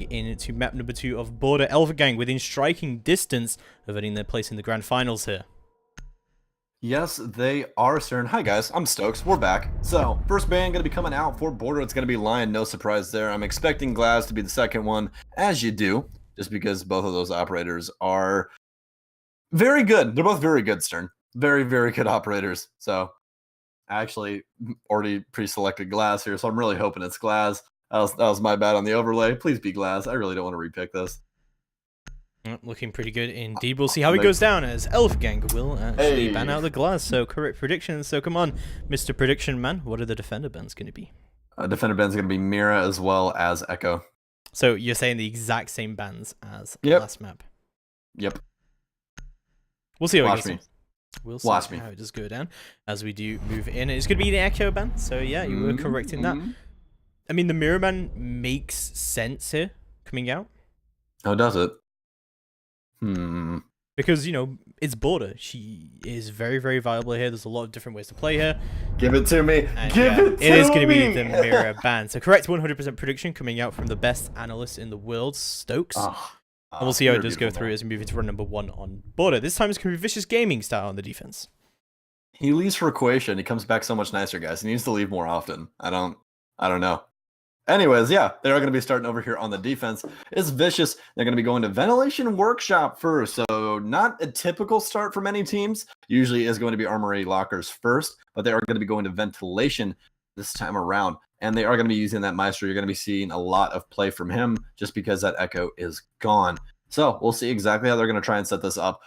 into map number 2 of Border. Elephant Gang within striking distance of earning their place in the grand finals here. Yes, they are, sir. And hi, guys. I'm Stokes. We're back. So, first ban going to be coming out for Border. It's going to be Lion. No surprise there. I'm expecting Glaz to be the second one, as you do, just because both of those operators are very good. They're both very good, Stern. Very, very good operators. So, I actually already pre-selected Glaz here, so I'm really hoping it's Glaz. That was my bad on the overlay. Please be Glaz. I really don't want to repick this. Looking pretty good indeed. We'll see how it goes down as Elephant Gang will actually ban out the Glaz. So correct predictions. So come on, Mr. Prediction Man. What are the defender bans going to be? Defender bans going to be Mira as well as Echo. So you're saying the exact same bans as last map? Yep. We'll see how Watch it goes. me. We'll see Watch me. how it does go down as we do move in. It's going to be the Echo ban. So yeah, you were correct in that. I mean, the Mira ban makes sense here coming out. Oh, does it? Because, you know, it's Border. She is very, very viable here. There's a lot of different ways to play her. Give it to me. And, Give it to me. It is going to be the Mira ban. So correct 100% prediction coming out from the best analyst in the world, Stokes. And we'll see how it does go through as we move into run number 1 on Border. This time it's going to be Vicious Gaming style on the defense. He leaves for Equation. He comes back so much nicer, guys. He needs to leave more often. I don't know. Anyways, yeah, they're going to be starting over here on the defense. It's Vicious. They're going to be going to Ventilation Workshop first. So not a typical start for many teams. Usually is going to be Armory Lockers first, but they are going to be going to Ventilation this time around. And they are going to be using that Maestro. You're going to be seeing a lot of play from him just because that Echo is gone. So we'll see exactly how they're going to try and set this up.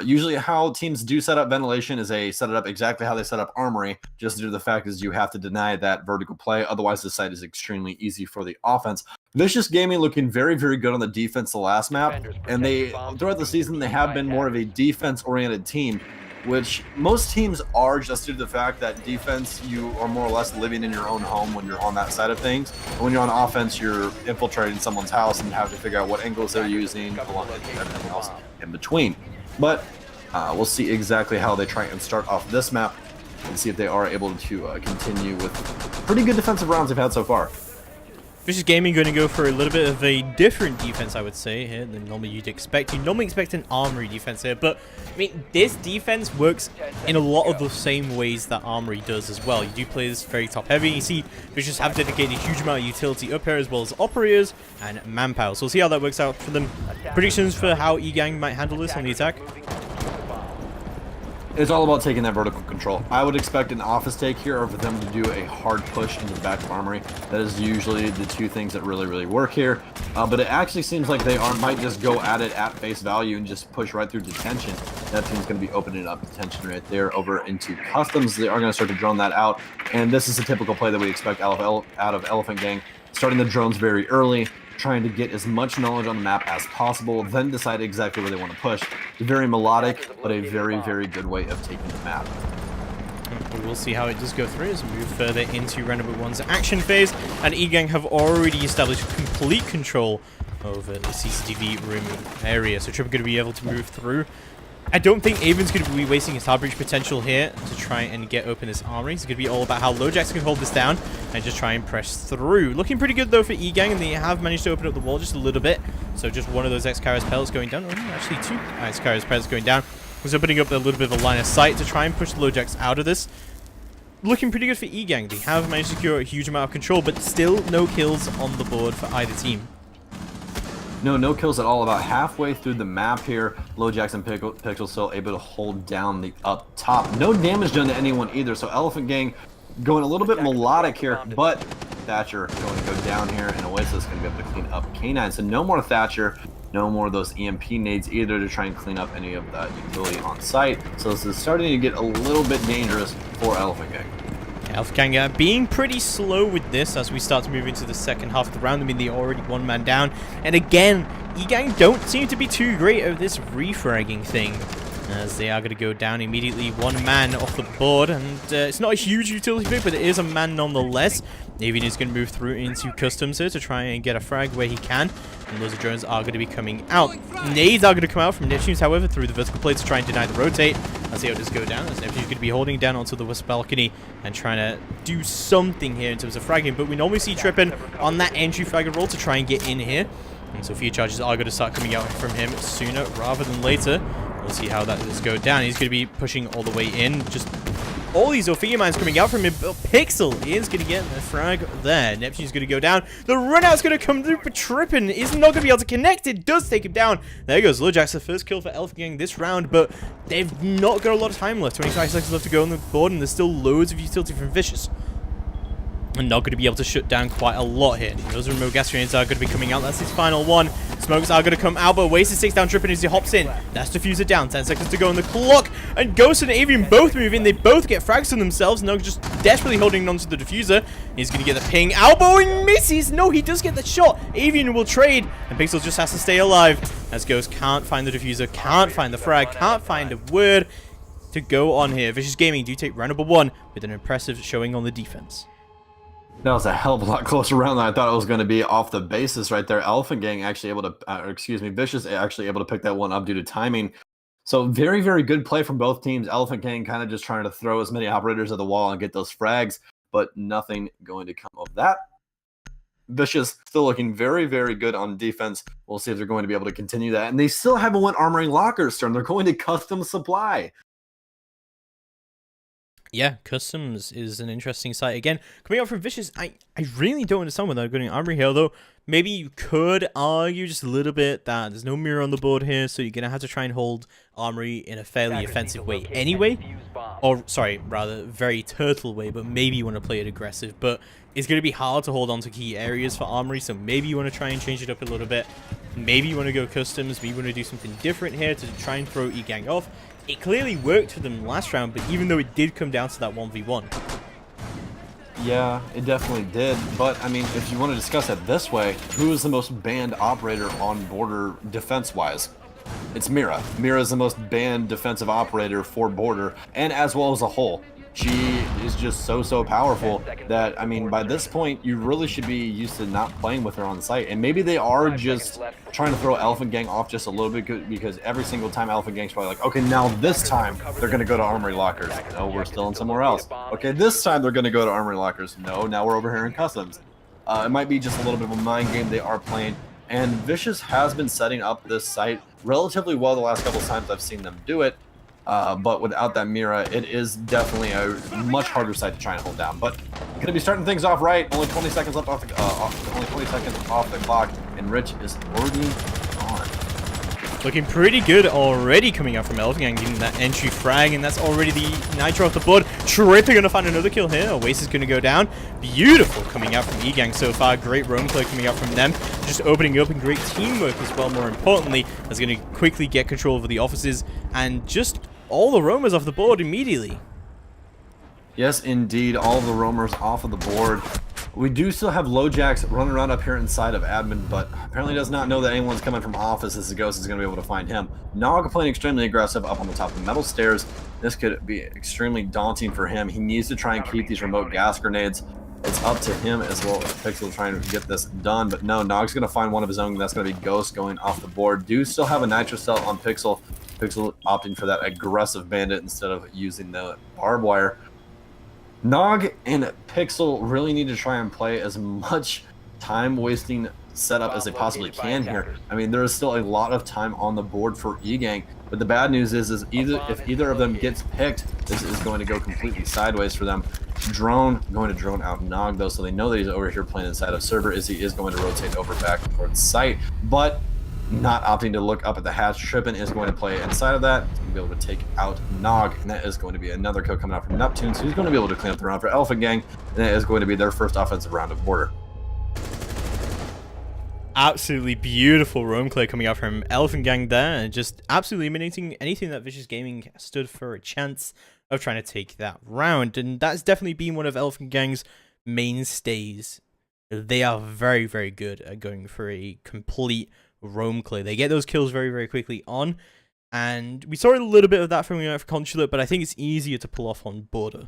Usually how teams do set up Ventilation is they set it up exactly how they set up Armory, just due to the fact is you have to deny that vertical play. Otherwise, the site is extremely easy for the offense. Vicious Gaming looking very, very good on the defense the last map. And they throughout the season, they have been more of a defense-oriented team, which most teams are just due to the fact that defense, you are more or less living in your own home when you're on that side of things. And when you're on offense, you're infiltrating someone's house and you have to figure out what angles they're using, along with everything else in between. But we'll see exactly how they try and start off this map and see if they are able to continue with pretty good defensive rounds they've had so far. Vicious Gaming going to go for a little bit of a different defense, I would say, here than normally you'd expect. You normally expect an Armory defense here, but I mean, this defense works in a lot of the same ways that Armory does as well. You do play this very top heavy. You see Vicious have dedicated a huge amount of utility up here as well as operators and manpower. So we'll see how that works out for them. Predictions for how E-Gang might handle this on the attack? It's all about taking that vertical control. I would expect an office take here or for them to do a hard push into the back of Armory. That is usually the two things that really, really work here. But it actually seems like they might just go at it at face value and just push right through detention. That team's going to be opening up detention right there over into customs. They are going to start to drone that out. And this is a typical play that we expect out of Elephant Gang. Starting the drones very early, trying to get as much knowledge on the map as possible, then decide exactly where they want to push. It's very melodic, but a very, very good way of taking the map. We'll see how it does go through as we move further into round number 1's action phase. And E-Gang have already established complete control over the CCTV room area. So Trip are going to be able to move through. I don't think Avon's going to be wasting his hard breach potential here to try and get open this armory. It's going to be all about how LoJax can hold this down and just try and press through. Looking pretty good though for E-Gang, and they have managed to open up the wall just a little bit. So just one of those X-Kairos pellets going down. Oh, actually two X-Kairos pellets going down. Was opening up a little bit of a line of sight to try and push the LoJax out of this. Looking pretty good for E-Gang. They have managed to secure a huge amount of control, but still no kills on the board for either team. No kills at all. About halfway through the map here, LoJax and Pixel still able to hold down the up top. No damage done to anyone either, so Elephant Gang going a little bit melodic here, but Thatcher going to go down here, and Oasis going to be able to clean up K9. So no more Thatcher, no more of those EMP nades either to try and clean up any of that utility on site. So this is starting to get a little bit dangerous for Elephant Gang. Elephant Gang being pretty slow with this as we start to move into the second half of the round. I mean, they're already one man down. And again, E-Gang don't seem to be too great at this refragging thing, as they are going to go down immediately. One man off the board, and it's not a huge utility pick, but it is a man nonetheless. Avian is going to move through into customs here to try and get a frag where he can. And those drones are going to be coming out. Nades are going to come out from Neptunes, however, through the vertical plate to try and deny the rotate. Let's see how this go down, as Neptune's going to be holding down onto the west balcony and trying to do something here in terms of fragging. But we normally see Trippin on that entry fragger roll to try and get in here. And so fear charges are going to start coming out from him sooner rather than later. We'll see how that does go down. He's going to be pushing all the way in. Just all these Ophidia mines coming out from him. Pixel is going to get the frag there. Neptune's going to go down. The runout's going to come through, but Trippin is not going to be able to connect. It does take him down. There goes Lojax, the first kill for Elfgang this round, but they've not got a lot of time left. 25 seconds left to go on the board, and there's still loads of utility from Vicious. And not going to be able to shut down quite a lot here. Those remote gas grenades are going to be coming out. That's his final one. Smokes are going to come out, but Oasis takes down Trippin as he hops in. That's Diffuser down. 10 seconds to go on the clock. And Ghost and Avian both move in. They both get frags on themselves. Nog just desperately holding on to the Diffuser. He's going to get the ping. Elbowing misses. No, he does get the shot. Avian will trade. And Pixel just has to stay alive. As Ghost can't find the Diffuser, can't find the frag, can't find a word to go on here. Vicious Gaming do take round number 1 with an impressive showing on the defense. That was a hell of a lot closer round than I thought it was going to be off the basis right there. Elephant Gang actually able to, Vicious actually able to pick that one up due to timing. So very, very good play from both teams. Elephant Gang kind of just trying to throw as many operators at the wall and get those frags, but nothing going to come of that. Vicious still looking very, very good on defense. We'll see if they're going to be able to continue that. And they still haven't won Armoring Lockers turn. They're going to custom supply. Yeah, Customs is an interesting site. Again, coming out from Vicious, I really don't understand why they're going Armory here, though. Maybe you could argue just a little bit that there's no mirror on the board here, so you're going to have to try and hold Armory in a fairly offensive way anyway. Or, sorry, rather, very turtle way, but maybe you want to play it aggressive. But it's going to be hard to hold on to key areas for Armory, so maybe you want to try and change it up a little bit. Maybe you want to go Customs, maybe you want to do something different here to try and throw E-Gang off. It clearly worked for them last round, but even though it did come down to that 1v1. Yeah, it definitely did. But, I mean, if you want to discuss it this way, who is the most banned operator on border defense-wise? It's Mira. Mira is the most banned defensive operator for border, and as well as a whole. She is just so powerful that, I mean, by this point, you really should be used to not playing with her on site. And maybe they are just trying to throw Elephant Gang off just a little bit, because every single time Elephant Gang's probably like, okay, now this time they're going to go to Armory Lockers. No, we're still in somewhere else. Okay, this time they're going to go to Armory Lockers. No, now we're over here in Customs. It might be just a little bit of a mind game they are playing. And Vicious has been setting up this site relatively well the last couple of times I've seen them do it. But without that Mira, it is definitely a much harder site to try and hold down. But gonna be starting things off right. Only 20 seconds left off the only 20 seconds off the clock, and Rich is already gone. Looking pretty good already coming out from Elfgang, getting that entry frag, and that's already the Nitro off the board. Trippy gonna find another kill here. Oasis gonna go down. Beautiful coming out from E-Gang so far. Great roam play coming out from them. Just opening up, and great teamwork as well, more importantly. That's gonna quickly get control over the offices, and just all the roamers off the board immediately. Yes, indeed. All of the roamers off of the board. We do still have Lojax running around up here inside of admin, but apparently does not know that anyone's coming from office as the Ghost is going to be able to find him. Nog playing extremely aggressive up on the top of the metal stairs. This could be extremely daunting for him. He needs to try and keep these remote gas grenades. It's up to him as well as Pixel trying to get this done, but no, Nog's going to find one of his own. That's going to be Ghost going off the board. Do still have a Nitro Cell on Pixel. Pixel opting for that aggressive bandit instead of using the barbed wire. Nog and Pixel really need to try and play as much time-wasting setup as they possibly can here. I mean, there is still a lot of time on the board for E-Gang, but the bad news is if either of them gets picked, this is going to go completely sideways for them. Drone going to drone out Nog, though, so they know that he's over here playing inside of server, as he is going to rotate over back towards site, but not opting to look up at the hatch. Trippin is going to play inside of that. He's going to be able to take out Nog, and that is going to be another kill coming out from Neptune, so he's going to be able to clean up the round for Elephant Gang, and that is going to be their first offensive round of border. Absolutely beautiful roam play coming out from Elephant Gang there, and just absolutely eliminating anything that Vicious Gaming stood for a chance of trying to take that round. And that's definitely been one of Elephant Gang's mainstays. They are very, very good at going for a complete roam clear. They get those kills very, very quickly on, and we saw a little bit of that from Consulate, but I think it's easier to pull off on border.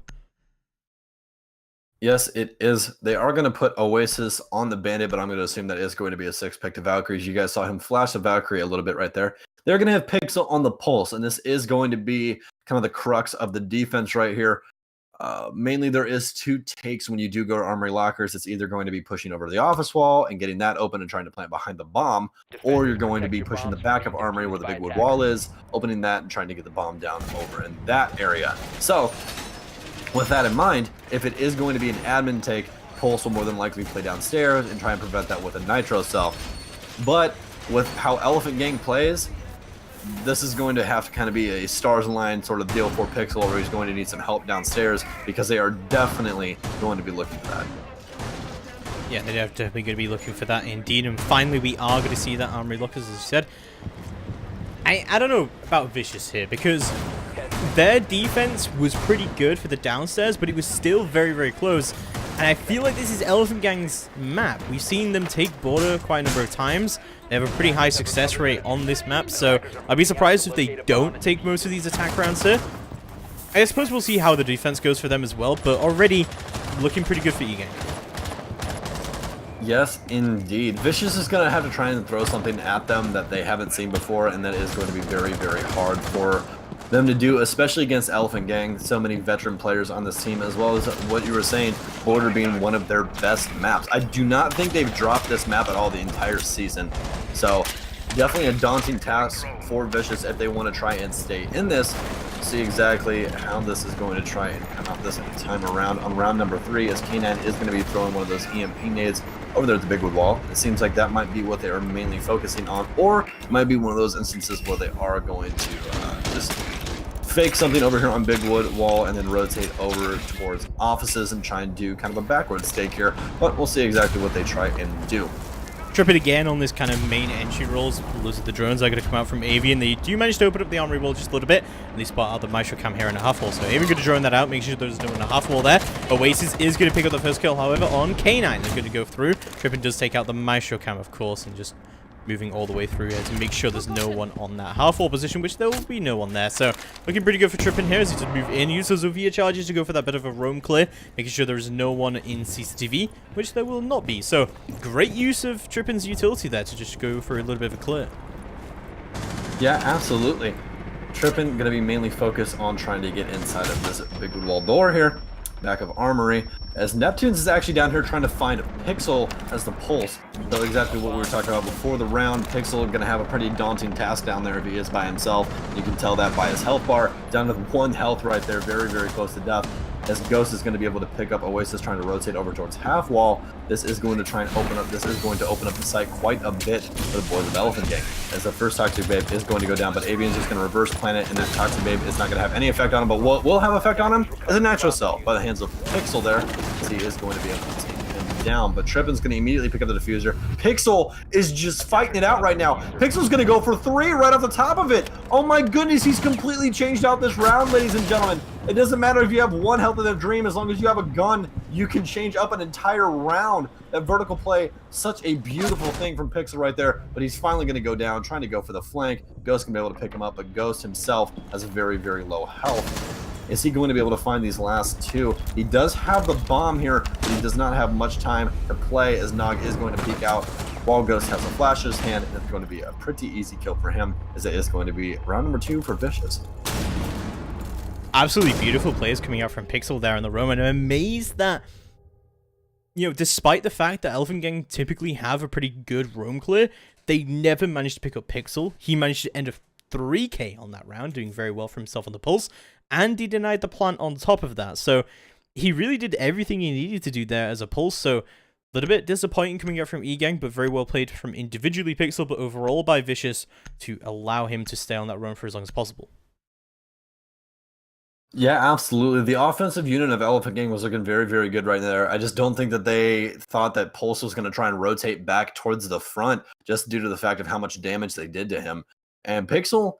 Yes, it is. They are going to put Oasis on the Bandit, but I'm going to assume that is going to be a 6-pick to Valkyries. You guys saw him flash the Valkyrie a little bit right there. They're going to have Pixel on the Pulse, and this is going to be kind of the crux of the defense right here. Mainly, there is 2 takes when you do go to Armory Lockers. It's either going to be pushing over to the office wall and getting that open and trying to plant behind the bomb, or you're going to be pushing the back of Armory where the big wood wall is, opening that and trying to get the bomb down over in that area. So, with that in mind, if it is going to be an admin take, Pulse will more than likely play downstairs and try and prevent that with a Nitro Cell. But with how Elephant Gang plays, this is going to have to kind of be a stars align sort of deal for Pixel, where he's going to need some help downstairs because they are definitely going to be looking for that. Yeah, they're definitely going to be looking for that indeed. And finally, we are going to see that Armory Lockers, as you said. I don't know about Vicious here, because their defense was pretty good for the downstairs, but it was still very, very close. And I feel like this is Elephant Gang's map. We've seen them take border quite a number of times. They have a pretty high success rate on this map, so I'd be surprised if they don't take most of these attack rounds here. I suppose we'll see how the defense goes for them as well, but already looking pretty good for E-Gang. Yes, indeed. Vicious is going to have to try and throw something at them that they haven't seen before, and that is going to be very, very hard for them to do, especially against Elephant Gang. So many veteran players on this team, as well as what you were saying, Border being one of their best maps. I do not think they've dropped this map at all the entire season. So definitely a daunting task for Vicious if they want to try and stay in this. See exactly how this is going to try and come out this time around. On round number 3, as K9 is going to be throwing one of those EMP nades over there at the big wood wall. It seems like that might be what they are mainly focusing on, or it might be one of those instances where they are going to just fake something over here on big wood wall and then rotate over towards offices and try and do kind of a backward stake here, but we'll see exactly what they try and do. Trip it again on this kind of main entry rolls. Those are the drones are going to come out from Avian. They do manage to open up the armory wall just a little bit, and they spot out the Maestro Cam here in a half wall. So Avian going to drone that out, make sure there's no one in a half wall there. Oasis is going to pick up the first kill, however, on K9. They're going to go through. Trippin does take out the Maestro Cam, of course, and just moving all the way through here to make sure there's no one on that half wall position, which there will be no one there. So looking pretty good for Trippin here as he just move in, use those Zofia charges to go for that bit of a roam clear, making sure there is no one in CCTV, which there will not be. So great use of Trippin's utility there to just go for a little bit of a clear. Yeah, absolutely. Trippin going to be mainly focused on trying to get inside of this big wood wall door here, back of Armory, as Neptunes is actually down here trying to find Pixel as the pulse. So exactly what we were talking about before the round. Pixel going to have a pretty daunting task down there if he is by himself. You can tell that by his health bar, down to 1 health right there, very, very close to death. As Ghost is going to be able to pick up Oasis trying to rotate over towards half wall. This is going to try and open up, this is going to open up the site quite a bit for the boys of Elephant Gang, as the first Toxic Babe is going to go down, but Avian's just going to reverse planet, and that Toxic Babe is not going to have any effect on him, but what will have effect on him is a natural cell by the hands of Pixel there, as he is going to be able to take him down, but Trippin's going to immediately pick up the diffuser. Pixel is just fighting it out right now. Pixel's going to go for 3 right off the top of it. Oh my goodness, he's completely changed out this round, ladies and gentlemen. It doesn't matter if you have 1 health in a dream, as long as you have a gun, you can change up an entire round. That vertical play, such a beautiful thing from Pixel right there, but he's finally going to go down, trying to go for the flank. Ghost can be able to pick him up, but Ghost himself has a very, very low health. Is he going to be able to find these last 2? He does have the bomb here, but he does not have much time to play, as Nog is going to peek out while Ghost has a flash in his hand, and it's going to be a pretty easy kill for him, as it is going to be round number 2 for Vicious. Absolutely beautiful plays coming out from Pixel there in the roam, and I'm amazed that, you know, despite the fact that Elephant Gang typically have a pretty good roam clear, they never managed to pick up Pixel. He managed to end up 3k on that round, doing very well for himself on the pulse, and he denied the plant on top of that. So he really did everything he needed to do there as a pulse. So a little bit disappointing coming out from E-Gang, but very well played from individually Pixel, but overall by Vicious to allow him to stay on that run for as long as possible. Yeah, absolutely. The offensive unit of Elephant Gang was looking very, very good right there. I just don't think that they thought that Pulse was going to try and rotate back towards the front, just due to the fact of how much damage they did to him. And Pixel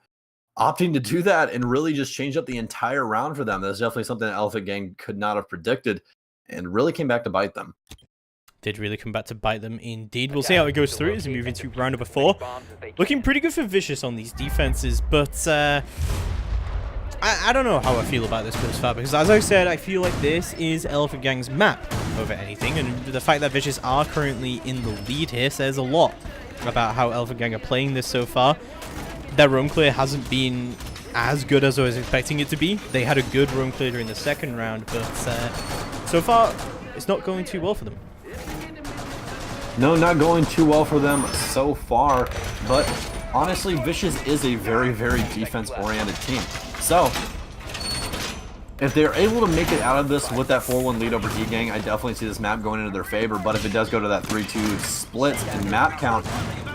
opting to do that and really just change up the entire round for them. That's definitely something that Elephant Gang could not have predicted, and really came back to bite them. Did really come back to bite them indeed. We'll see how it goes through as we move into round number 4. Looking pretty good for Vicious on these defenses, but I don't know how I feel about this first far, because as I said, I feel like this is Elephant Gang's map over anything, and the fact that Vicious are currently in the lead here says a lot about how Elephant Gang are playing this so far. Their roam clear hasn't been as good as I was expecting it to be. They had a good roam clear during the second round, but so far, it's not going too well for them. No, not going too well for them so far, but honestly, Vicious is a very, very defense-oriented team. So, if they're able to make it out of this with that 4-1 lead over E-Gang, I definitely see this map going into their favor, but if it does go to that 3-2 split and map count,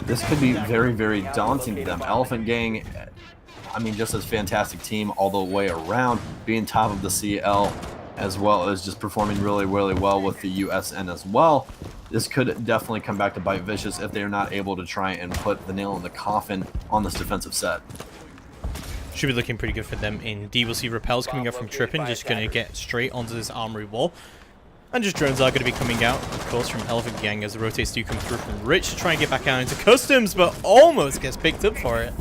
this could be very, very daunting to them. Elephant Gang, I mean, just a fantastic team all the way around, being top of the CL, as well as just performing really, really well with the USN as well. This could definitely come back to bite Vicious if they're not able to try and put the nail in the coffin on this defensive set. Should be looking pretty good for them indeed. We'll see repels coming up from Trippin, just going to get straight onto this armory wall. And just drones are going to be coming out, of course, from Elephant Gang as the rotates do come through from Rich to try and get back out into customs, but almost gets picked up for it.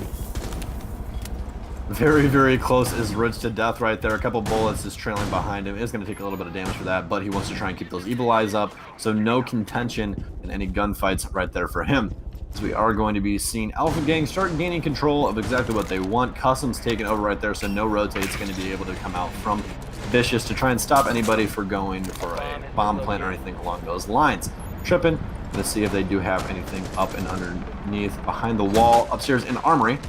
Very, very close is Rich to death right there. A couple bullets is trailing behind him. It's going to take a little bit of damage for that, but he wants to try and keep those evil eyes up, so no contention in any gunfights right there for him. So we are going to be seeing Elephant Gang start gaining control of exactly what they want. Customs taking over right there, so no rotate's going to be able to come out from Vicious to try and stop anybody for going for a bomb plant or anything along those lines. Trippin', let's see if they do have anything up and underneath behind the wall upstairs in Armory.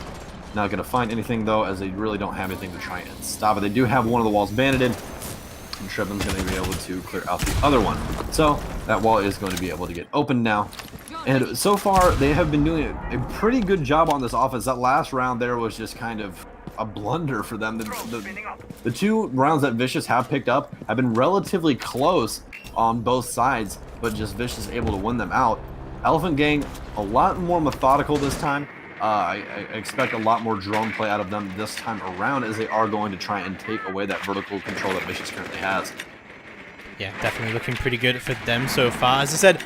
Not going to find anything, though, as they really don't have anything to try and stop it. They do have one of the walls banded, and Trippin's going to be able to clear out the other one. So that wall is going to be able to get opened now. And so far, they have been doing a pretty good job on this offense. That last round there was just kind of a blunder for them. The two rounds that Vicious have picked up have been relatively close on both sides, but just Vicious able to win them out. Elephant Gang, a lot more methodical this time. I expect a lot more drone play out of them this time around, as they are going to try and take away that vertical control that Vicious currently has. Yeah, definitely looking pretty good for them so far. As I said,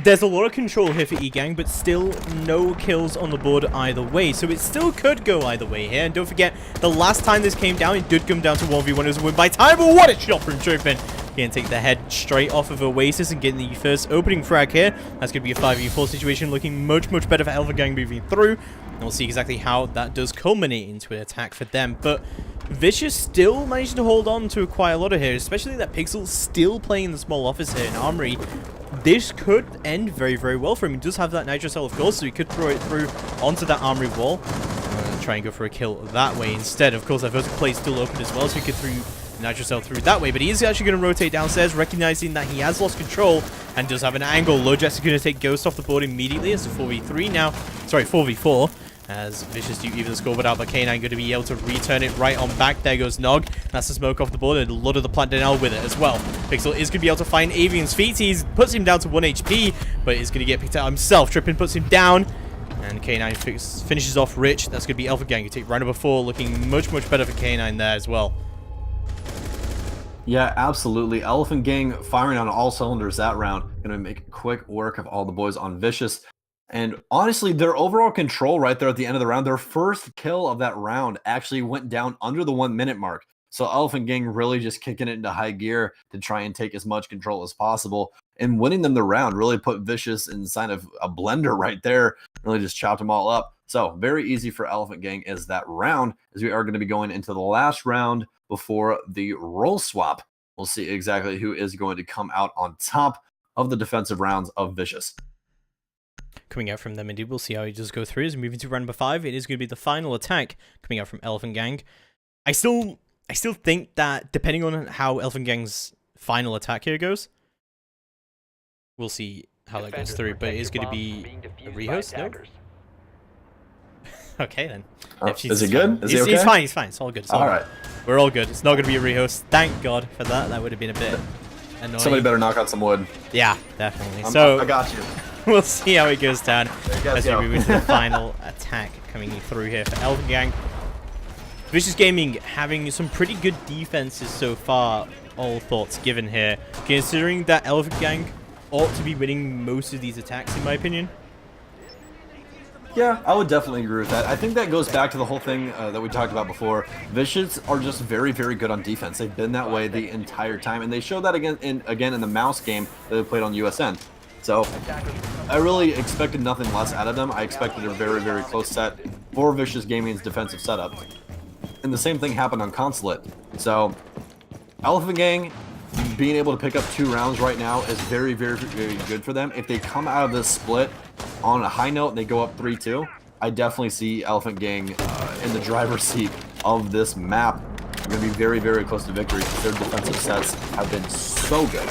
there's a lot of control here for E-Gang, but still no kills on the board either way. So it still could go either way here. And don't forget, the last time this came down, it did come down to 1v1. It was a win by time, but what a shot from Trippin. Can take the head straight off of Oasis and getting the first opening frag here. That's going to be a 5v4 situation, looking much, much better for Elephant Gang moving through. And we'll see exactly how that does culminate into an attack for them. But Vicious still managed to hold on to quite a lot of here, especially that Pixel still playing the small office here in Armory. This could end very, very well for him. He does have that Nitro Cell, of course, so he could throw it through onto that Armory wall. Try and go for a kill that way instead. Of course, that vertical plate is still open as well, so he could throw Nitro Cell through that way. But he is actually going to rotate downstairs, recognizing that he has lost control and does have an angle. Lojets is going to take Ghost off the board immediately. It's a 4v3 now. Sorry, 4v4. As Vicious do even score without, but K9 going to be able to return it right on back. There goes Nog. That's the smoke off the board, and a lot of the plant Danielle with it as well. Pixel is going to be able to find Avian's feet. He puts him down to 1 HP, but is going to get picked out himself. Trippin puts him down, and K9 finishes off Rich. That's going to be Elephant Gang. You take round number 4, looking much, much better for K9 there as well. Yeah, absolutely. Elephant Gang firing on all cylinders that round. Going to make quick work of all the boys on Vicious. And honestly, their overall control right there at the end of the round, their first kill of that round actually went down under the 1 minute mark. So Elephant Gang really just kicking it into high gear to try and take as much control as possible. And winning them the round really put Vicious inside of a blender right there. Really just chopped them all up. So very easy for Elephant Gang is that round, as we are going to be going into the last round before the role swap. We'll see exactly who is going to come out on top of the defensive rounds of Vicious. Coming out from them indeed, we'll see how he does go through. As we move into round number 5, it is going to be the final attack coming out from Elephant Gang. I still think that depending on how Elephant Gang's final attack here goes, we'll see how that goes through. But it is going to be a rehost, no? Okay then. Is it good? Is he okay? He's fine, he's fine. It's all good. It's all right. We're all good. It's not going to be a rehost. Thank God for that. That would have been a bit annoying. Somebody better knock out some wood. Yeah, definitely. I got you. We'll see how it goes down as we move into the final attack coming through here for Elephant Gang. Vicious Gaming having some pretty good defenses so far, all thoughts given here. Considering that Elephant Gang ought to be winning most of these attacks, in my opinion. Yeah, I would definitely agree with that. I think that goes back to the whole thing that we talked about before. Vicious are just very, very good on defense. They've been that way the entire time, and they showed that again in the Mouse game that they played on USN. So I really expected nothing less out of them. I expected a very, very close set for Vicious Gaming's defensive setup. And the same thing happened on Consulate. So Elephant Gang being able to pick up 2 rounds right now is very, very, very good for them. If they come out of this split on a high note and they go up 3-2, I definitely see Elephant Gang in the driver's seat of this map. They're going to be very, very close to victory because their defensive sets have been so good.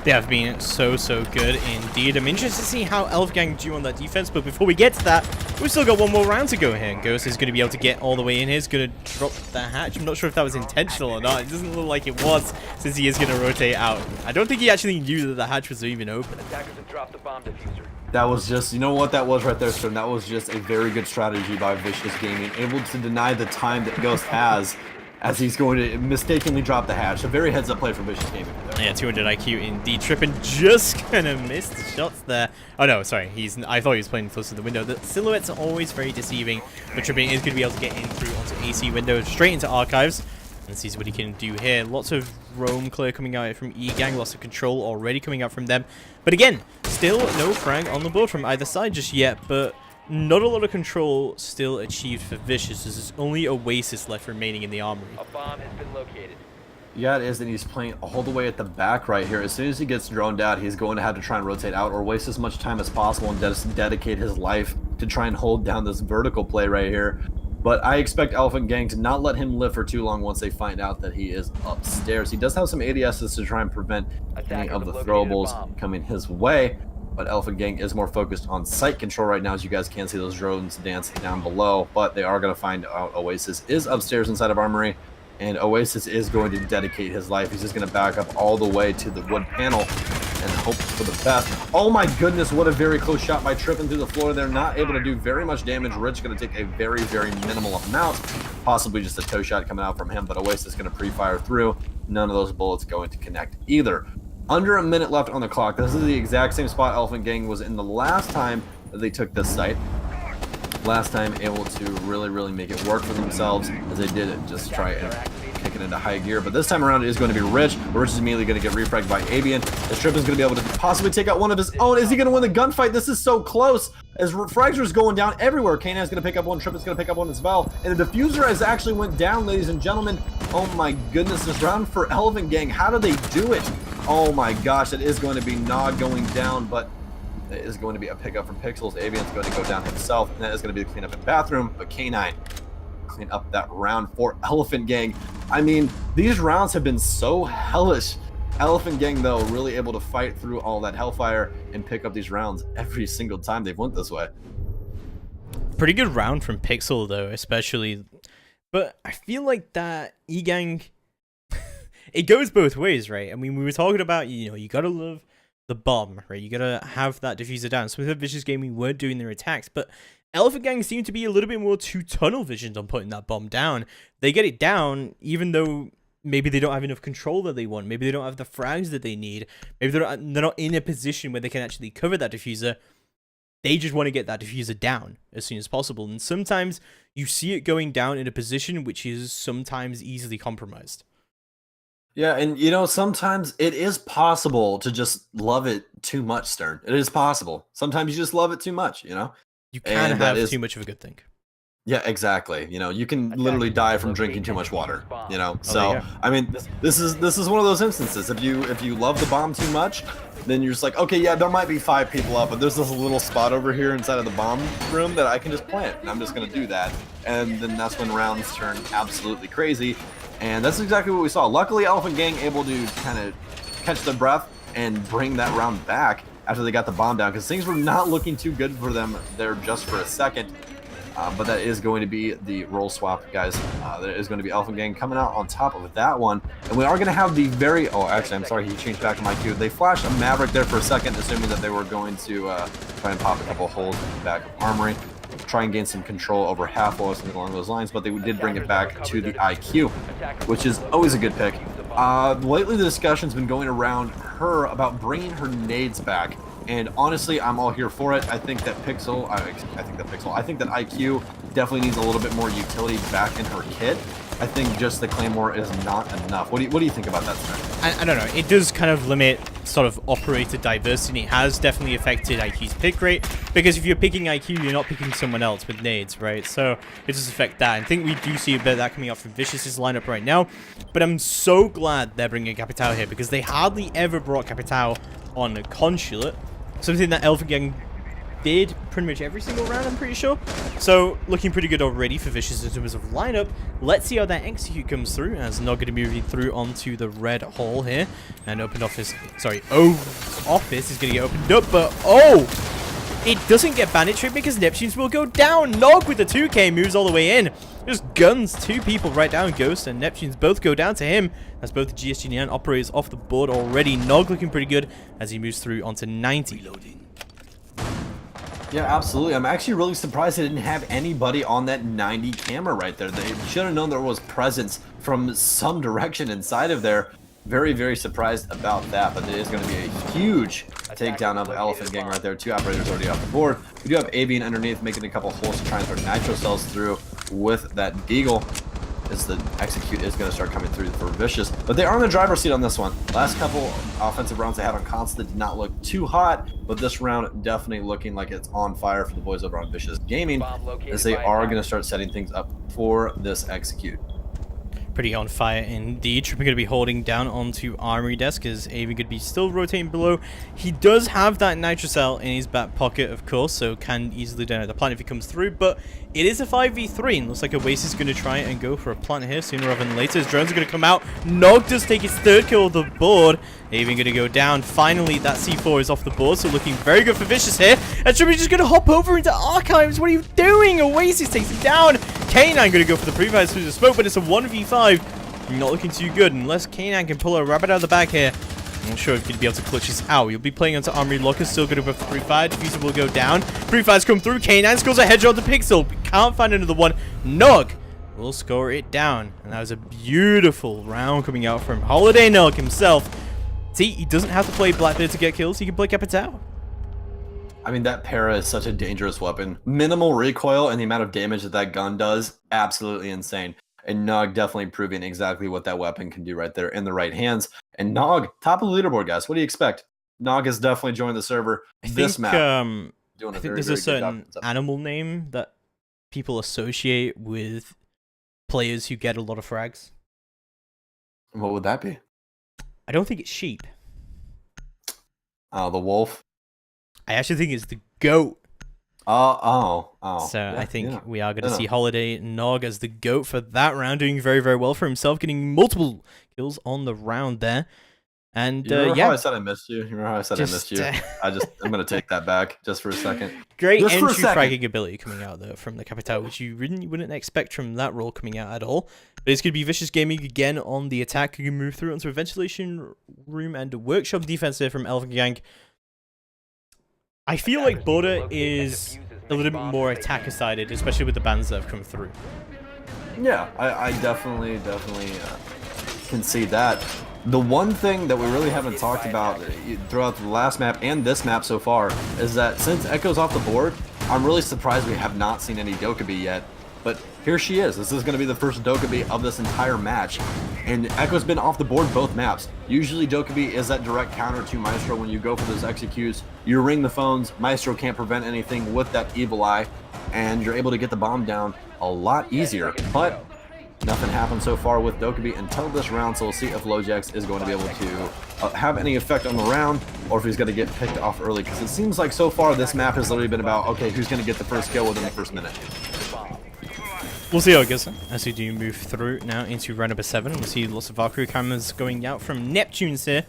They have been so good indeed. I'm interested to see how Elf Gang do on that defense, but before we get to that, we've still got one more round to go here. And Ghost is going to be able to get all the way in here. He's going to drop the hatch. I'm not sure if that was intentional or not. It doesn't look like it was, since he is going to rotate out. I don't think he actually knew that the hatch was even open. Attackers have dropped the bomb diffuser. That was just, you know what that was right there, sir? That was just a very good strategy by Vicious Gaming, able to deny the time that Ghost has as he's going to mistakenly drop the hatch. A very heads-up play for Vicious Gaming. Yeah, 200 IQ indeed. Trippin just kind of missed the shots there. Oh no, sorry. I thought he was playing close to the window. The silhouettes are always very deceiving, but Trippin is going to be able to get in through onto AC window, straight into archives, and sees what he can do here. Lots of roam clear coming out from E-Gang, lots of control already coming out from them. But again, still no frag on the board from either side just yet, but not a lot of control still achieved for Vicious. There's only Oasis left remaining in the armory. A bomb has been located. Yeah, it is, and he's playing all the way at the back right here. As soon as he gets droned out, he's going to have to try and rotate out or waste as much time as possible and just dedicate his life to try and hold down this vertical play right here. But I expect Elephant Gang to not let him live for too long once they find out that he is upstairs. He does have some ADSs to try and prevent any of the throwables coming his way. But Elephant Gang is more focused on site control right now, as you guys can see those drones dancing down below. But they are going to find out Oasis is upstairs inside of Armory, and Oasis is going to dedicate his life. He's just going to back up all the way to the wood panel and hope for the best. Oh my goodness, what a very close shot by Trippin through the floor. They're not able to do very much damage. Rich going to take a very, very minimal amount, possibly just a toe shot coming out from him, but Oasis is going to pre-fire through. None of those bullets going to connect either. Under a minute left on the clock. This is the exact same spot Elephant Gang was in the last time that they took this site. Last time able to really, really make it work for themselves, as they did just try and kick it into high gear. But this time around it is going to be Rich. Rich is immediately going to get refragged by Avian. As Trippin's going to be able to possibly take out one of his own. Is he going to win the gunfight? This is so close. As frags are going down everywhere. Kanan's going to pick up one. Trippin's going to pick up one as well. And the diffuser has actually went down, ladies and gentlemen. Oh my goodness, this round for Elephant Gang. How do they do it? Oh my gosh, it is going to be Nog going down, but it is going to be a pickup from Pixels. Avian's going to go down himself, and that is going to be the cleanup in bathroom. But K9 clean up that round for Elephant Gang. I mean, these rounds have been so hellish. Elephant Gang, though, really able to fight through all that hellfire and pick up these rounds every single time they've went this way. Pretty good round from Pixel, though, especially. But I feel like that E-Gang, it goes both ways, right? I mean, we were talking about, you know, you gotta love the bomb, right? You gotta have that diffuser down. Some of the Vicious Gaming were doing their attacks, but Elephant Gang seemed to be a little bit more too tunnel visioned on putting that bomb down. They get it down, even though maybe they don't have enough control that they want. Maybe they don't have the frags that they need. Maybe they're not in a position where they can actually cover that diffuser. They just want to get that diffuser down as soon as possible. And sometimes you see it going down in a position which is sometimes easily compromised. Yeah, and you know, sometimes it is possible to just love it too much, Stern. It is possible. Sometimes you just love it too much, you know? You can have too much of a good thing. Yeah, exactly. You know, you can literally die from drinking too much water, you know? So, I mean, this is one of those instances. If you love the bomb too much, then you're just like, okay, yeah, there might be 5 people up, but there's this little spot over here inside of the bomb room that I can just plant, and I'm just going to do that. And then that's when rounds turn absolutely crazy. And that's exactly what we saw. Luckily, Elephant Gang able to kind of catch their breath and bring that round back after they got the bomb down, because things were not looking too good for them there just for a second. But that is going to be the roll swap, guys. There is going to be Elephant Gang coming out on top of that one. And we are going to have the very... Oh, actually, I'm sorry. He changed back to my queue. They flashed a Maverick there for a second, assuming that they were going to try and pop a couple holes in the back of Armory, try and gain some control over half or something along those lines. But they did bring it back to the IQ, which is always a good pick. Lately, the discussion's been going around her about bringing her nades back And honestly, I'm all here for it. I think that I think that IQ definitely needs a little bit more utility back in her kit. I think just the Claymore is not enough. What do you think about that, Smith? I don't know. It does kind of limit sort of operator diversity. It has definitely affected IQ's pick rate, because if you're picking IQ, you're not picking someone else with nades, right? So it does affect that. I think we do see a bit of that coming up from Vicious's lineup right now, but I'm so glad they're bringing Capitao here, because they hardly ever brought Capitao on a Consulate, something that Elfgang did pretty much every single round, I'm pretty sure. So, looking pretty good already for Vicious in terms of lineup. Let's see how that execute comes through, as Nog going to be moving through onto the red hall here. And open office, sorry, office is going to get opened up, but it doesn't get bandit trip because Neptunes will go down. Nog with the 2k moves all the way in. Just guns two people right down. Ghost and Neptunes both go down to him, as both the GSG and operators off the board already. Nog looking pretty good as he moves through onto 90. Yeah, absolutely. I'm actually really surprised they didn't have anybody on that 90 camera right there. They should have known there was presence from some direction inside of there. Very, very surprised about that, but it is going to be a huge takedown of Elephant Gang right there. Two operators already off the board. We do have Avian underneath, making a couple holes to try and throw nitro cells through with that Deagle, as the execute is going to start coming through for Vicious. But they are in the driver's seat on this one. Last couple offensive rounds they had on Constant did not look too hot, but this round definitely looking like it's on fire for the boys over on Vicious Gaming, as they are going to start setting things up for this execute. Pretty on fire indeed. Trippy going to be holding down onto Armory Desk, as Avian could be still rotating below. He does have that Nitro Cell in his back pocket, of course, so can easily donate the plant if he comes through, but it is a 5v3, and looks like Oasis is going to try and go for a plant here sooner rather than later. His drones are going to come out. Nog does take his third kill of the board. Avian going to go down. Finally, that C4 is off the board, so looking very good for Vicious here. And Trippy just going to hop over into Archives. What are you doing? Oasis takes him down. K9 going to go for the pre-fire through the smoke, but it's a 1v5. Not looking too good unless K9 can pull a rabbit out of the bag here. I'm not sure if he'd be able to clutch this out. He'll be playing onto Armory Locker, still good above the pre-fire. Diffuser will go down. Pre-fires come through. K9 scores a headshot to Pixel. Can't find another one. Nog will score it down. And that was a beautiful round coming out from Holiday Nog himself. See, he doesn't have to play Blackbeard to get kills. He can play Capitao. I mean, that para is such a dangerous weapon. Minimal recoil and the amount of damage that that gun does, absolutely insane. And Nog definitely proving exactly what that weapon can do right there in the right hands. And Nog, top of the leaderboard, guys. What do you expect? Nog has definitely joined the server. I think there's a certain job. animal name that people associate with players who get a lot of frags. What would that be? I don't think it's sheep. The wolf. I actually think it's the goat. So yeah, I think we are going to see Holiday Nog as the GOAT for that round, doing very, very well for himself, getting multiple kills on the round there. And you remember how I said I missed you? You remember how I said I missed you? I'm going to take that back just for a second. Great entry fragging ability coming out though from the Capitao, which you really wouldn't expect from that role coming out at all. But it's going to be Vicious Gaming again on the attack. You can move through onto a ventilation room and a workshop defense here from Elephant Gang. I feel like Border is a little bit more attacker-sided, especially with the bans that have come through. Yeah, I definitely can see that. The one thing that we really haven't talked about throughout the last map and this map so far is that since Echo's off the board, I'm really surprised we have not seen any Dokkaebi yet. But here she is. This is going to be the first Dokkaebi of this entire match. And Echo's been off the board both maps. Usually Dokkaebi is that direct counter to Maestro when you go for those executes. You ring the phones, Maestro can't prevent anything with that evil eye, and you're able to get the bomb down a lot easier. But nothing happened so far with Dokkaebi until this round, so we'll see if Lojax is going to be able to have any effect on the round, or if he's going to get picked off early, because it seems like so far this map has literally been about, okay, who's going to get the first kill within the first minute. We'll see how it goes as we do move through now into round number 7. We'll see lots of Valkyrie cameras going out from Neptunes here.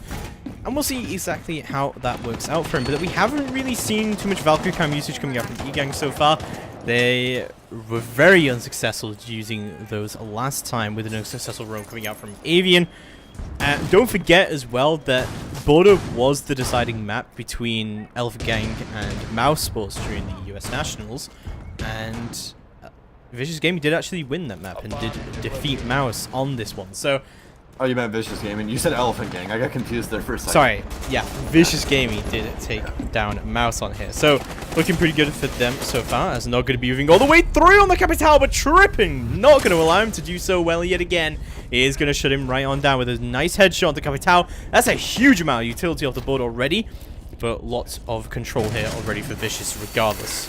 And we'll see exactly how that works out for him. But we haven't really seen too much Valkyrie cam usage coming out from E-Gang so far. They were very unsuccessful using those last time with an unsuccessful roam coming out from Avian. Don't forget as well that Border was the deciding map between Elephant Gang and Mouse Sports during the US Nationals. And Vicious Gaming did actually win that map and did defeat Mouse on this one. So Oh, you meant Vicious Gaming. You said Elephant Gang. I got confused there for a second. Sorry, yeah, Vicious Gaming did take down Mouse on here. So, looking pretty good for them so far, as not going to be moving all the way through on the Capital, but tripping. Not going to allow him to do so well yet again. He is going to shut him right on down with a nice headshot on the Capital. That's a huge amount of utility off the board already, but lots of control here already for Vicious regardless.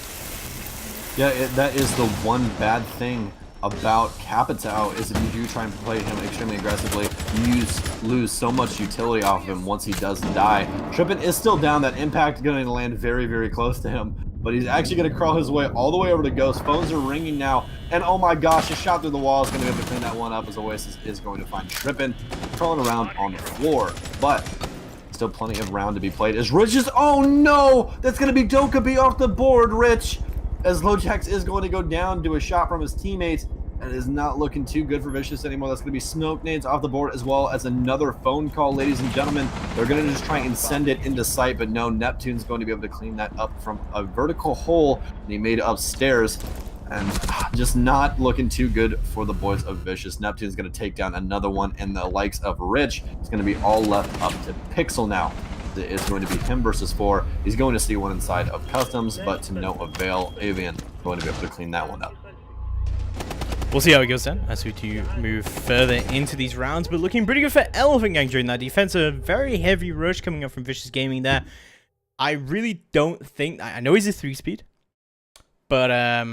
Yeah, that is the one bad thing about Capitao is if you do try and play him extremely aggressively, you lose so much utility off of him once he does die. Trippin is still down. That impact is going to land very, very close to him, but he's actually going to crawl his way all the way over to Ghost. Phones are ringing now, and oh my gosh, a shot through the wall is going to be able to clean that one up as Oasis is going to find Trippin crawling around on the floor, but still plenty of round to be played as Rich is, oh no, that's going to be Dokkaebi off the board, Rich, as Lojax is going to go down to a shot from his teammates, and it is not looking too good for Vicious anymore. That's going to be smoke nades off the board, as well as another phone call, ladies and gentlemen. They're going to just try and send it into sight, but no, Neptune's going to be able to clean that up from a vertical hole, and he made it upstairs, and just not looking too good for the boys of Vicious. Neptune's going to take down another one, and the likes of Rich, it's going to be all left up to Pixel now. It's going to be him versus 4. He's going to see one inside of Customs, but to no avail. Avian going to be able to clean that one up. We'll see how it goes then, as we do move further into these rounds, but looking pretty good for Elephant Gang during that defense. A very heavy rush coming up from Vicious Gaming there. I really don't think... I know he's a 3-speed, but I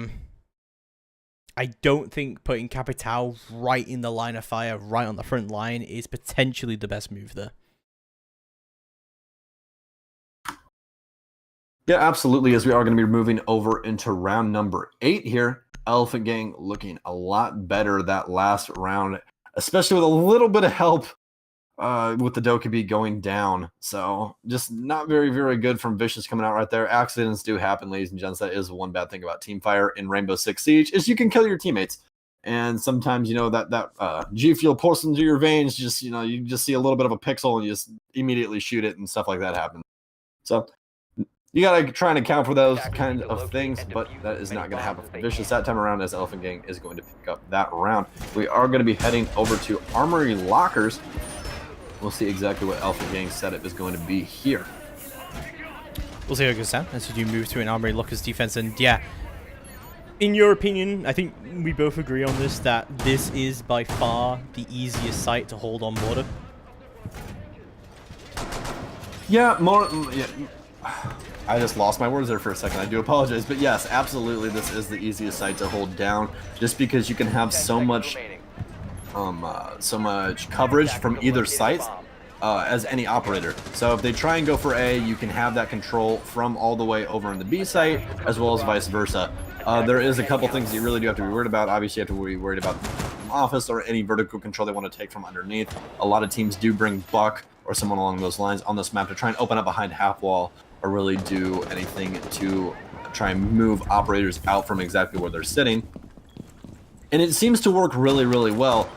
don't think putting Capital right in the line of fire, right on the front line, is potentially the best move there. Yeah, absolutely, as we are going to be moving over into round number 8 here. Elephant Gang looking a lot better that last round, especially with a little bit of help with the Dokkaebi going down. So just not very, very good from Vicious coming out right there. Accidents do happen, ladies and gents. That is one bad thing about Teamfire in Rainbow Six Siege, is you can kill your teammates. And sometimes, you know, that G fuel pours into your veins, just, you know, you just see a little bit of a pixel and you just immediately shoot it and stuff like that happens. So you gotta try and account for those kind of things, but that is not gonna happen for Vicious that time around, as Elephant Gang is going to pick up that round. We are gonna be heading over to Armory Lockers. We'll see exactly what Elephant Gang's setup is going to be here. We'll see how it goes down as you do move to an Armory Lockers defense, and yeah, in your opinion, I think we both agree on this, that this is by far the easiest site to hold on border. Yeah, yeah. I just lost my words there for a second. I do apologize, but yes, absolutely, this is the easiest site to hold down, just because you can have so much coverage from either site as any operator. So if they try and go for A, you can have that control from all the way over in the B site, as well as vice versa. There is a couple things you really do have to be worried about. Obviously, you have to be worried about office or any vertical control they want to take from underneath. A lot of teams do bring Buck or someone along those lines on this map to try and open up behind half wall, or really do anything to try and move operators out from exactly where they're sitting. And it seems to work really, really well.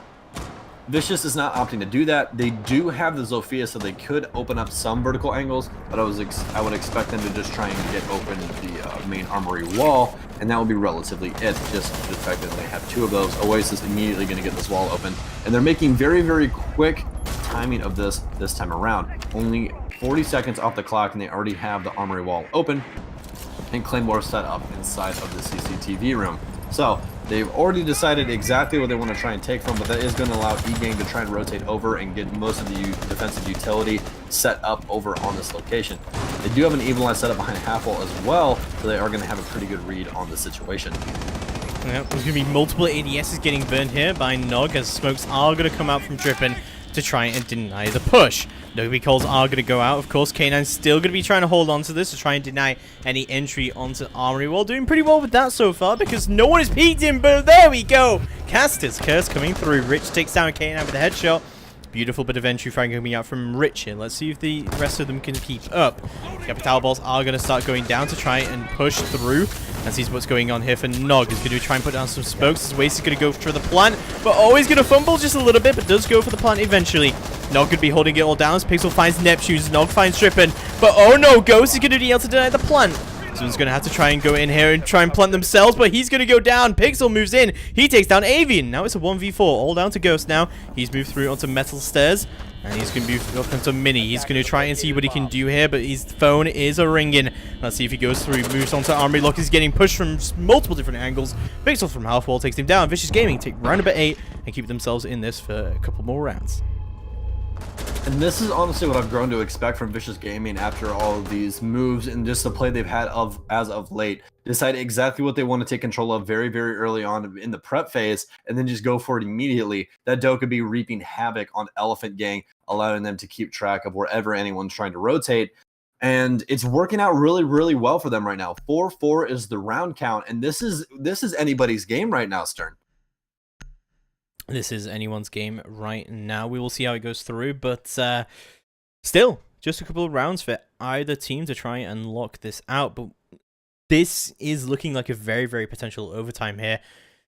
Vicious is not opting to do that. They do have the Zofia, so they could open up some vertical angles, but I would expect them to just try and get open the main armory wall, and that would be relatively it, just the fact that they have 2 of those. Oasis immediately going to get this wall open, and they're making very, very quick timing of this time around. Only 40 seconds off the clock, and they already have the armory wall open and Claymore set up inside of the CCTV room. So they've already decided exactly what they want to try and take from, but that is going to allow E-Gang to try and rotate over and get most of the defensive utility set up over on this location. They do have an Evil Eye set up behind half wall as well, so they are going to have a pretty good read on the situation. Yeah, there's going to be multiple ADSs getting burned here by Nog, as smokes are going to come out from Drippin to try and deny the push. Dokkaebi calls are going to go out. Of course, K9's still going to be trying to hold on to this to try and deny any entry onto Armory Wall. Doing pretty well with that so far, because no one has peeked him, but there we go. Caster's Curse coming through. Rich takes down K9 with a headshot. Beautiful bit of entry frag coming out from Rich here. Let's see if the rest of them can keep up. Capital balls are going to start going down to try and push through. And sees what's going on here for Nog. He's going to try and put down some spokes. His waste is going to go for the plant, but always going to fumble just a little bit, but does go for the plant eventually. Nog could be holding it all down as Pixel finds Neptune's. Nog finds Trippin, but oh no, Ghost is going to be able to deny the plant. Someone's going to have to try and go in here and try and plant themselves, but he's going to go down. Pixel moves in. He takes down Avian. Now it's a 1v4, all down to Ghost now. He's moved through onto metal stairs, and he's going to move up into Mini. He's going to try and see what he can do here, but his phone is a-ringing. Let's see if he goes through. Moves onto Armory Lock. He's getting pushed from multiple different angles. Pixel from half wall takes him down. Vicious Gaming take round number 8 and keep themselves in this for a couple more rounds. And this is honestly what I've grown to expect from Vicious Gaming after all of these moves and just the play they've had as of late. Decide exactly what they want to take control of very, very early on in the prep phase, and then just go for it immediately. That dough could be reaping havoc on Elephant Gang, allowing them to keep track of wherever anyone's trying to rotate. And it's working out really, really well for them right now. 4-4 is the round count, and this is anybody's game right now, Stern. This is anyone's game right now. We will see how it goes through, but still, just a couple of rounds for either team to try and lock this out. But this is looking like a very, very potential overtime here.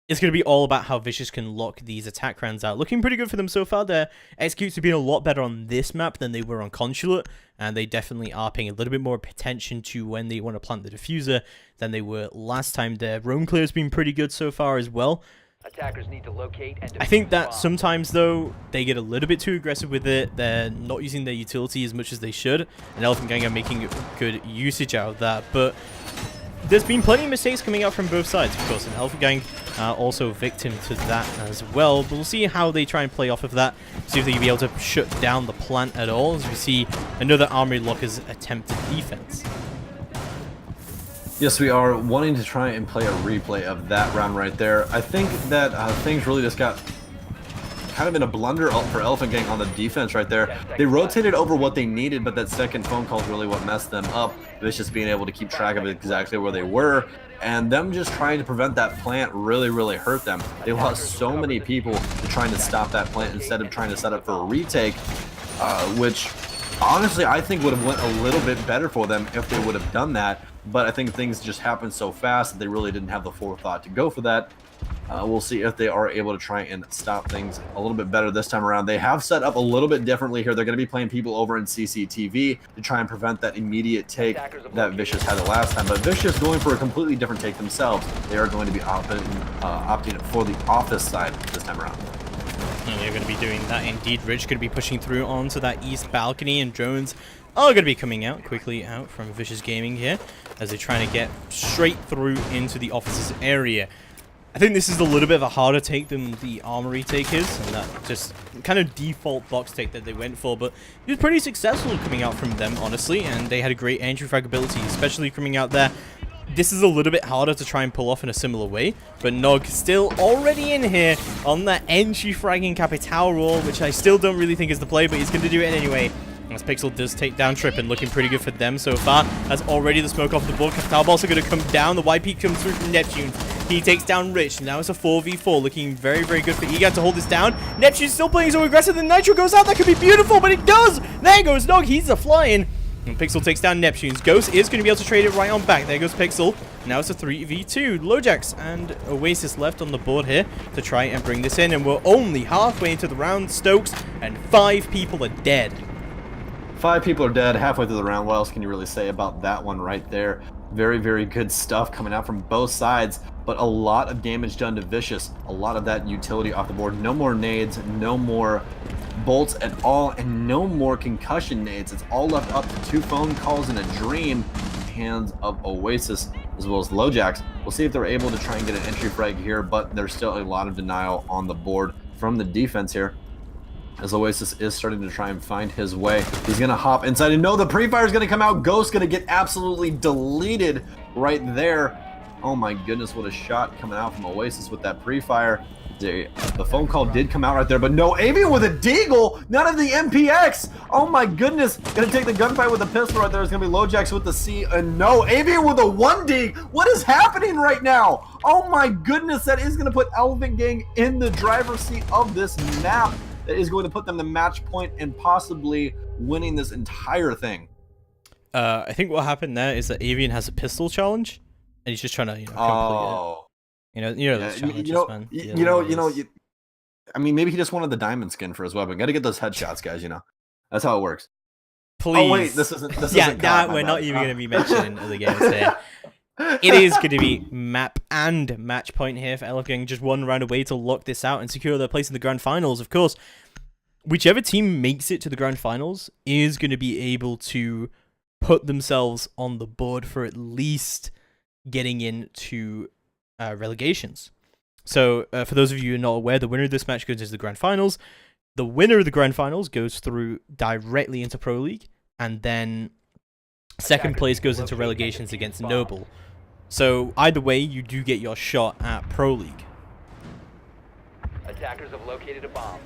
It's going to be all about how Vicious can lock these attack rounds out. Looking pretty good for them so far. Their executes have been a lot better on this map than they were on Consulate, and they definitely are paying a little bit more attention to when they want to plant the diffuser than they were last time. Their roam clear has been pretty good so far as well. Attackers need to locate and I think that sometimes, though, they get a little bit too aggressive with it. They're not using their utility as much as they should, and Elephant Gang are making good usage out of that. But there's been plenty of mistakes coming out from both sides, of course, and Elephant Gang are also victim to that as well. But we'll see how they try and play off of that, see if they can be able to shut down the plant at all, as we see another Armory Locker's attempted defense. Yes, we are wanting to try and play a replay of that round right there. I think that things really just got kind of in a blunder for Elephant Gang on the defense right there. They rotated over what they needed, but that second phone call is really what messed them up. Vicious being able to keep track of exactly where they were, and them just trying to prevent that plant really, really hurt them. They lost so many people to trying to stop that plant instead of trying to set up for a retake, which honestly I think would have went a little bit better for them if they would have done that. But I think things just happened so fast that they really didn't have the forethought to go for that. We'll see if they are able to try and stop things a little bit better this time around. They have set up a little bit differently here. They're going to be playing people over in CCTV to try and prevent that immediate take that Vicious had the last time. But Vicious going for a completely different take themselves. They are going to be opting for the office side this time around. And they're going to be doing that indeed. Rich going to be pushing through onto that east balcony, and drones are going to be coming out quickly out from Vicious Gaming here as they're trying to get straight through into the officer's area. I think this is a little bit of a harder take than the armory take is, and that just kind of default box take that they went for, but it was pretty successful coming out from them, honestly, and they had a great entry frag ability, especially coming out there. This is a little bit harder to try and pull off in a similar way, but Nog still already in here on that entry fragging Capital roll, which I still don't really think is the play, but he's going to do it anyway. As Pixel does take down Trip, and looking pretty good for them so far. As already the smoke off the board. Capital also going to come down. The YP comes through from Neptune. He takes down Rich. Now it's a 4v4. Looking very, very good for Egan to hold this down. Neptune's still playing so aggressive. The Nitro goes out. That could be beautiful, but it does. There goes Nog. He's a flying. And Pixel takes down Neptune's. Ghost is going to be able to trade it right on back. There goes Pixel. Now it's a 3v2. Lojax and Oasis left on the board here to try and bring this in. And we're only halfway into the round, Stokes, and 5 people are dead. 5 people are dead halfway through the round. What else can you really say about that one right there? Very, very good stuff coming out from both sides, but a lot of damage done to Vicious. A lot of that utility off the board. No more nades, no more bolts at all, and no more concussion nades. It's all left up to 2 phone calls in a dream in the hands of Oasis as well as Lojax. We'll see if they're able to try and get an entry frag here, but there's still a lot of denial on the board from the defense here, as Oasis is starting to try and find his way. He's going to hop inside, and no, the pre-fire is going to come out. Ghost's going to get absolutely deleted right there. Oh my goodness, what a shot coming out from Oasis with that pre-fire. The phone call did come out right there, but no, Avian with a deagle, none of the MPX. Oh my goodness, going to take the gunfight with a pistol right there. It's going to be Lojax with the C, and no, Avian with a 1D. What is happening right now? Oh my goodness, that is going to put Elephant Gang in the driver's seat of this map. That is going to put them to match point and possibly winning this entire thing. I think what happened there is that Avian has a pistol challenge, and he's just trying to, complete it. Those challenges, man. I mean, maybe he just wanted the diamond skin for his weapon. Got to get those headshots, guys. That's how it works. please. Oh wait, this isn't. This Yeah, isn't COD, my we're not bad. even going to be mentioning other games here. It is going to be map and match point here for Elfgang. Just one round away to lock this out and secure their place in the grand finals. Of course, whichever team makes it to the grand finals is going to be able to put themselves on the board for at least getting into relegations. So, for those of you who are not aware, the winner of this match goes into the grand finals. The winner of the grand finals goes through directly into Pro League, and then second place goes into relegations against Noble. So either way, you do get your shot at Pro League. Attackers have located a bomb.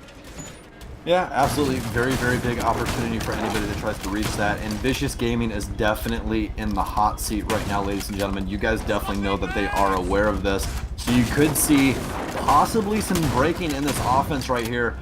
Yeah, absolutely. Very, very big opportunity for anybody that tries to reach that. And Vicious Gaming is definitely in the hot seat right now, ladies and gentlemen. You guys definitely know that they are aware of this. So you could see possibly some breaking in this offense right here.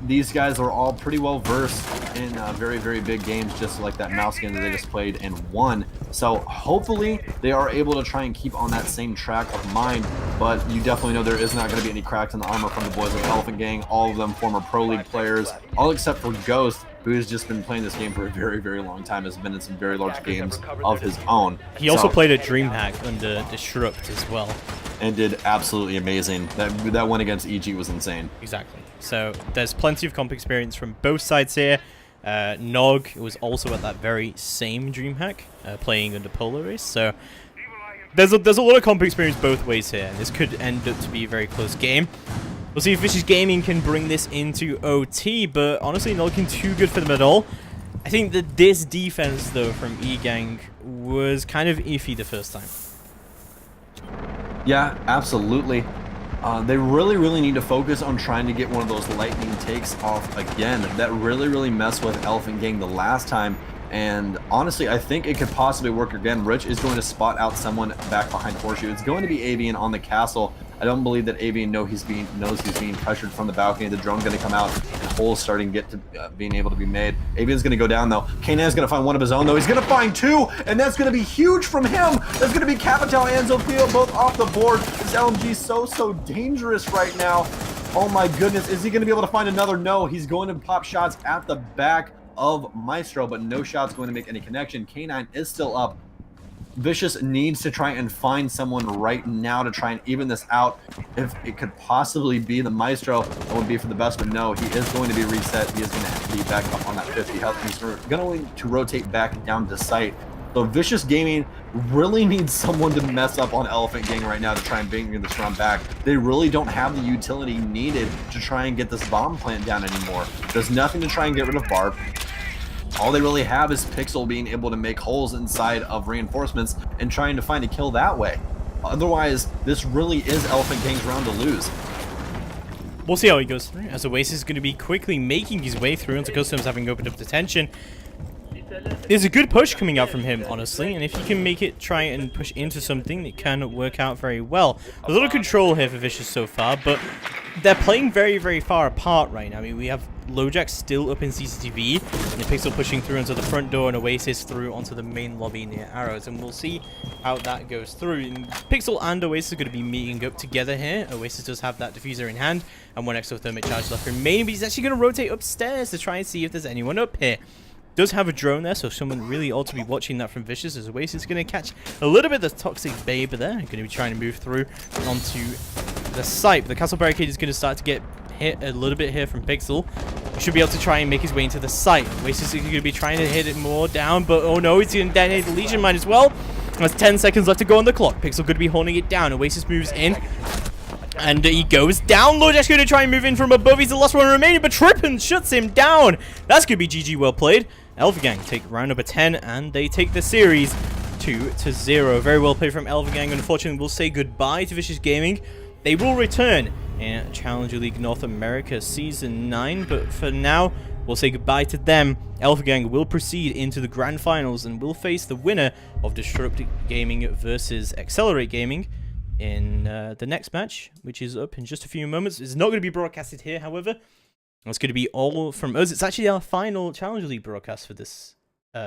These guys are all pretty well versed in very, very big games, just like that mouse game that they just played and won. So hopefully they are able to try and keep on that same track of mind. But you definitely know there is not going to be any cracks in the armor from the boys of Elephant Gang. All of them former Pro League players, all except for Ghost, who has just been playing this game for a very, very long time, has been in some very large games of his own. He also played a DreamHack under Disrupt as well. And did absolutely amazing. That one against EG was insane. Exactly. So there's plenty of comp experience from both sides here. Nog was also at that very same DreamHack, playing under Polaris. So there's a lot of comp experience both ways here. This could end up to be a very close game. We'll see if Vicious Gaming can bring this into OT, but honestly not looking too good for them at all. I think that this defense, though, from E-Gang was kind of iffy the first time. Yeah, absolutely. They really need to focus on trying to get one of those lightning takes off again. That really messed with Elephant Gang the last time. And honestly, I think it could possibly work again. Rich is going to spot out someone back behind Horseshoe. It's going to be Avian on the castle. I don't believe that Avian knows he's being pressured from the balcony. The drone's going to come out, and holes starting to get to being able to be made. Avian's going to go down, though. Kanan's going to find one of his own, though. He's going to find two, and that's going to be huge from him. That's going to be Capital and Zofio both off the board. This LMG is so dangerous right now. Oh, my goodness. Is he going to be able to find another? No, he's going to pop shots at the back of Maestro, but no shots going to make any connection. K9 is still up. Vicious needs to try and find someone right now to try and even this out. If it could possibly be the Maestro, that would be for the best, but no, he is going to be reset. He is going to have to be back up on that 50 health. He's going to rotate back down to site. So Vicious Gaming really needs someone to mess up on Elephant Gang right now to try and bring this round back. They really don't have the utility needed to try and get this bomb plant down anymore. There's nothing to try and get rid of Barb. All they really have is Pixel being able to make holes inside of reinforcements and trying to find a kill that way. Otherwise, this really is Elephant Gang's round to lose. We'll see how he goes through, as Oasis is going to be quickly making his way through into Customs, having opened up detention. There's a good push coming out from him, honestly, and if he can make it try and push into something, it can work out very well. There's a lot of control here for Vicious so far, but they're playing very far apart right now. I mean, we have LoJack still up in CCTV, and the Pixel pushing through onto the front door, and Oasis through onto the main lobby near Arrows, and we'll see how that goes through. And Pixel and Oasis are going to be meeting up together here. Oasis does have that diffuser in hand, and one exothermic charge left remaining, but he's actually going to rotate upstairs to try and see if there's anyone up here. Does have a drone there, so someone really ought to be watching that from Vicious, as Oasis is going to catch a little bit of the toxic babe there. Going to be trying to move through onto the site. But the castle barricade is going to start to get hit a little bit here from Pixel. He should be able to try and make his way into the site. Oasis is going to be trying to hit it more down, but oh no, he's going to detonate the Legion Mine as well. There's 10 seconds left to go on the clock. Pixel going to be holding it down. Oasis moves in. And he goes down. LoJack's going to try and move in from above. He's the last one remaining, but Trippin shuts him down. That's going to be GG well played. Elephant Gang take round number 10, and they take the series 2-0. Very well played from Elephant Gang. Unfortunately, we'll say goodbye to Vicious Gaming. They will return in Challenger League North America Season 9, but for now, we'll say goodbye to them. Elephant Gang will proceed into the Grand Finals and will face the winner of Disrupt Gaming versus Accelerate Gaming in the next match, which is up in just a few moments. It's not going to be broadcasted here, however. It's going to be all from us. It's actually our final Challenger League broadcast for this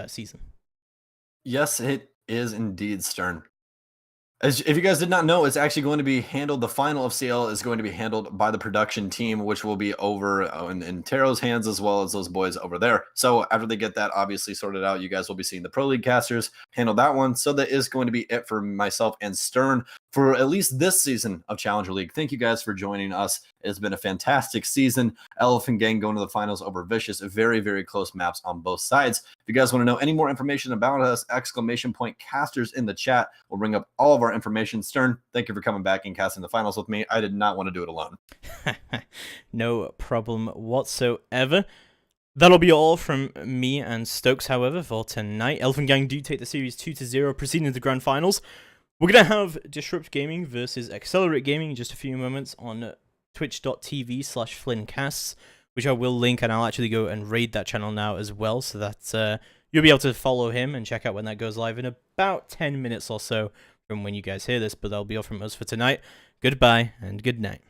season. Yes, it is indeed, Stern. As if you guys did not know, it's actually going to be handled. The final of CL is going to be handled by the production team, which will be over in Taro's hands as well as those boys over there. So after they get that obviously sorted out, you guys will be seeing the Pro League casters handle that one. So that is going to be it for myself and Stern for at least this season of Challenger League. Thank you guys for joining us. It's been a fantastic season. Elephant Gang going to the finals over Vicious. Very, very close maps on both sides. If you guys want to know any more information about us, exclamation point casters in the chat. We'll bring up all of our information. Stern, thank you for coming back and casting the finals with me. I did not want to do it alone. No problem whatsoever. That'll be all from me and Stokes, however, for tonight. Elephant Gang do take the series 2-0, proceeding to the grand finals. We're going to have Disrupt Gaming versus Accelerate Gaming in just a few moments on twitch.tv/FlynnCasts, which I will link, and I'll actually go and raid that channel now as well, so that you'll be able to follow him and check out when that goes live in about 10 minutes or so from when you guys hear this. But that'll be all from us for tonight. Goodbye and good night.